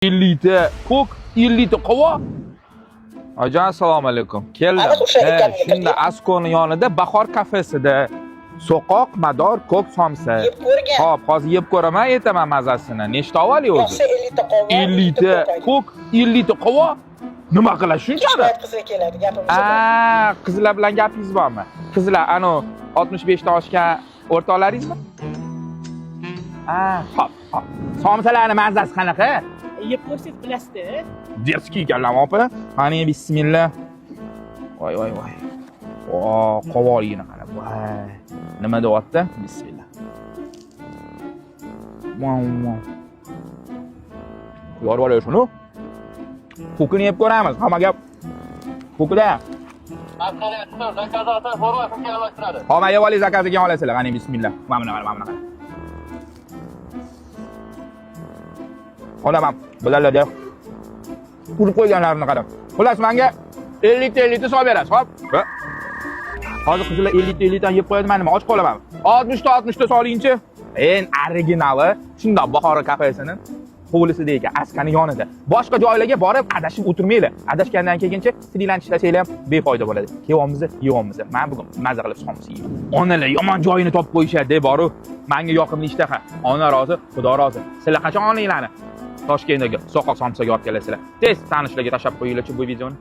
50 ta ko'k, 50 ta qovoq. Ajan, assalomu alaykum. Keldim. Shunda Askoni yonida Bahor kafesida so'qoq, mador, ko'k somsa. Yeb ko'rgan. Xo'p, hozir yeb ko'raman, aytaman mazasini. Nechta olali o'zi? Yo'qsa 50 ta qovoq. 50 ta ko'k, 50 ta qovoq. Nima qiladi shunchani? Qizlar keladi, gapimiz. Qizlar bilan gapingiz bormi? Qizlar, 65 ta oshgan o'rtoqlaringizmi? Xo'p. Somsalarning mazasi qanaqa? Yeb ko'rsangiz bilasiz-da. Derski ekanlar opa. Qani bismillah. Voy. Qovoqligini qarab. Voy. Nima deyapti? Bismillah. Yorib olay shuni. Ko'kini yeb ko'ramiz. Hamma gap ko'kida. Hamma yeb olay, zakazga olasizlar. Qani bismillah. Mana qara. Olaman. Bularlarda urib qo'yganlarini qarab. Xullas menga 50 ta solib berasiz, xo'p? Hozir qizlar 50 ta yeb qo'yadi, men nima och qolaman. 60 ta solingchi. Originali shundoq Bahor kafesining hovlisida ekan, Askani yonida. Boshqa joylarga borib adashib o'tirmaylar. Adashgandan keyincha sizlarni ishlasanglar ham befoyda bo'ladi. Kelyapmiz, yeyapmiz. Men bugun maza qilib somsa yeyman. Onalar yomon joyini topib qo'yishadi deb boru. Menga yoqimli ishtaha. Ona rozi, Xudo rozi. Sizlar qachon onanglarni Toshkentdagi so'qoq somsaga olib kelasizlar? Tez tanishlarga tashlab qo'yinglar bu videoni.